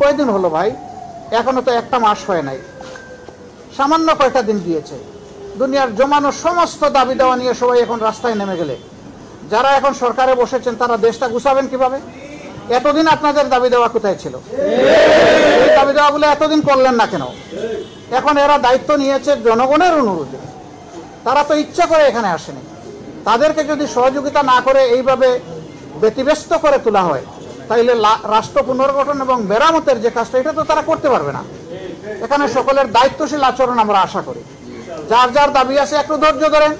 কয়দিন হলো ভাই? এখনো তো একটা মাস হয় নাই, সামান্য কয়টা দিন গিয়েছে। দুনিয়ার জমানো সমস্ত দাবি দেওয়া নিয়ে সবাই এখন রাস্তায় নেমে গেলে যারা এখন সরকারে বসেছেন তারা দেশটা গুছাবেন কিভাবে? এতদিন আপনাদের দাবি দেওয়া কোথায় ছিল? এই দাবি দেওয়াগুলো এতদিন করলেন না কেন? এখন এরা দায়িত্ব নিয়েছে জনগণের অনুরোধে, তারা তো ইচ্ছা করে এখানে আসেনি। তাদেরকে যদি সহযোগিতা না করে এইভাবে ব্যতিব্যস্ত করে তোলা হয়, তাইলে রাষ্ট্র পুনর্গঠন এবং মেরামতের যে কাজটা, এটা তো তারা করতে পারবে না। এখানে সকলের দায়িত্বশীল আচরণ আমরা আশা করি। যার যার দাবি আছে একটু ধৈর্য ধরেন,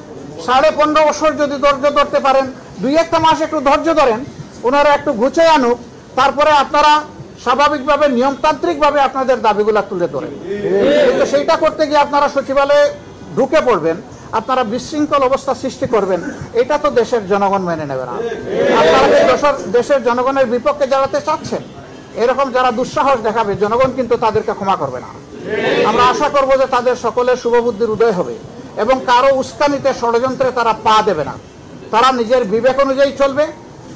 15.5 বছর যদি ধৈর্য ধরতে পারেন, 2-1 মাস একটু ধৈর্য ধরেন, ওনারা একটু ঘুচে আনুক, তারপরে আপনারা স্বাভাবিকভাবে নিয়মতান্ত্রিকভাবে আপনাদের দাবিগুলা তুলে ধরেন। কিন্তু সেইটা করতে গিয়ে আপনারা সচিবালয়ে ঢুকে পড়বেন, আপনারা বিশৃঙ্খল অবস্থা সৃষ্টি করবেন, এটা তো দেশের জনগণ মেনে নেবে না। আপনারা দেশের জনগণের বিপক্ষে দাঁড়াতে চাচ্ছেন, এরকম যারা দুঃসাহস দেখাবে জনগণ কিন্তু তাদেরকে ক্ষমা করবে না। আমরা আশা করব যে তাদের সকলের শুভবুদ্ধির উদয় হবে এবং কারো উস্কানিতে ষড়যন্ত্রে তারা পা দেবে না। তারা নিজের বিবেক অনুযায়ী চলবে,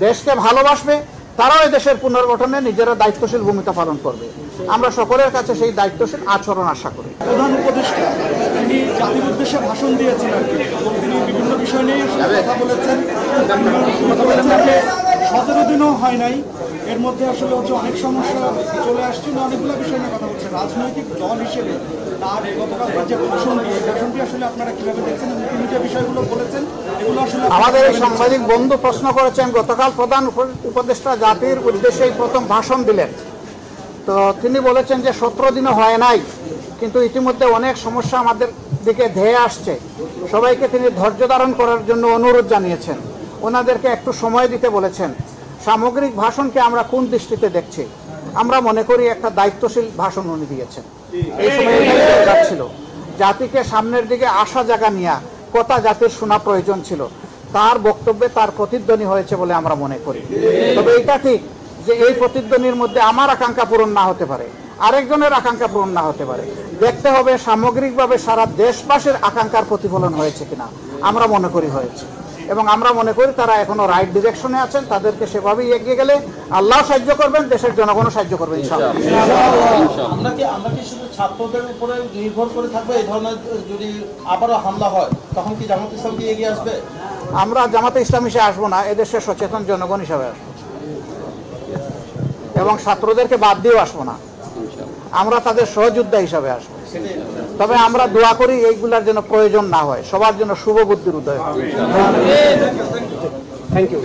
দেশকে ভালোবাসবে, তারাও এই দেশের পুনর্গঠনে নিজেরা দায়িত্বশীল ভূমিকা পালন করবে। আমরা সকলের কাছে সেই দায়িত্বশীল আচরণ আশা করি। প্রধান উপদেষ্টা তিনি জাতির উদ্দেশ্যে ভাষণ দিয়েছেন আর কি, এবং তিনি বিভিন্ন বিষয় নিয়ে কথা বলেছেন। 17 দিনও হয় নাই, এর মধ্যে আসলে অনেক সমস্যা চলে আসছে, অনেকগুলো বিষয় নিয়ে কথা বলছে। রাজনৈতিক দল হিসেবে তার গতকাল যে ভাষণটি আসলে আপনারা কিভাবে দেখছেন এবং তিনি যে বিষয়গুলো বলেছেন এগুলো আসলে আমাদের এই সাংবাদিক বন্ধু প্রশ্ন করেছেন, গতকাল প্রধান উপদেষ্টা জাতির উদ্দেশ্যে প্রথম ভাষণ দিলেন, তো তিনি বলেছেন যে 17 দিনও হয় নাই, কিন্তু ইতিমধ্যে অনেক সমস্যা আমাদের দিকে ধেয়ে আসছে। সবাইকে তিনি ধৈর্য ধারণ করার জন্য অনুরোধ জানিয়েছেন, ওনাদেরকে একটু সময় দিতে বলেছেন। সামগ্রিক ভাষণকে আমরা কোন দৃষ্টিতে দেখছি? আমরা মনে করি একটা দায়িত্বশীল ভাষণ উনি দিয়েছেন। এই সময় যাচ্ছিল জাতিকে সামনের দিকে আসা জায়গা নিয়ে কথা জাতির শোনা প্রয়োজন ছিল, তার বক্তব্যে তার প্রতিধ্বনি হয়েছে বলে আমরা মনে করি। তবে এটা ঠিক যে এই প্রতিধ্বনির মধ্যে আমার আকাঙ্ক্ষা পূরণ না হতে পারে, আরেকজনের আকাঙ্ক্ষা পূরণ না হতে পারে। দেখতে হবে সামগ্রিকভাবে সারা দেশবাসীর আকাঙ্ক্ষার প্রতিফলন হয়েছে কিনা। আমরা মনে করি হয়েছে, এবং আমরা মনে করি তারা এখনো রাইট ডিরেকশনে আছেন। তাদেরকে সেভাবেই এগিয়ে গেলে আল্লাহ সাহায্য করবেন, দেশের জনগণও সাহায্য করবেন ইনশাআল্লাহ। আমরা কি শুধু ছাত্রদের উপরে নির্ভর করে থাকবে? এই ধরনের যদি আবারও হামলা হয় তখন কি জামাত ইসলাম কি এগিয়ে আসবে? আমরা জামাতে ইসলাম হিসেবে আসবো না, এদেশের সচেতন জনগণ হিসাবে আসবো, এবং ছাত্রদেরকে বাদ দিয়েও আসবো না, আমরা তাদের সহযোদ্ধা হিসাবে আসবো। তবে আমরা দোয়া করি এইগুলার যেন প্রয়োজন না হয়, সবার জন্য শুভ বুদ্ধির উদয় হয়। Thank you.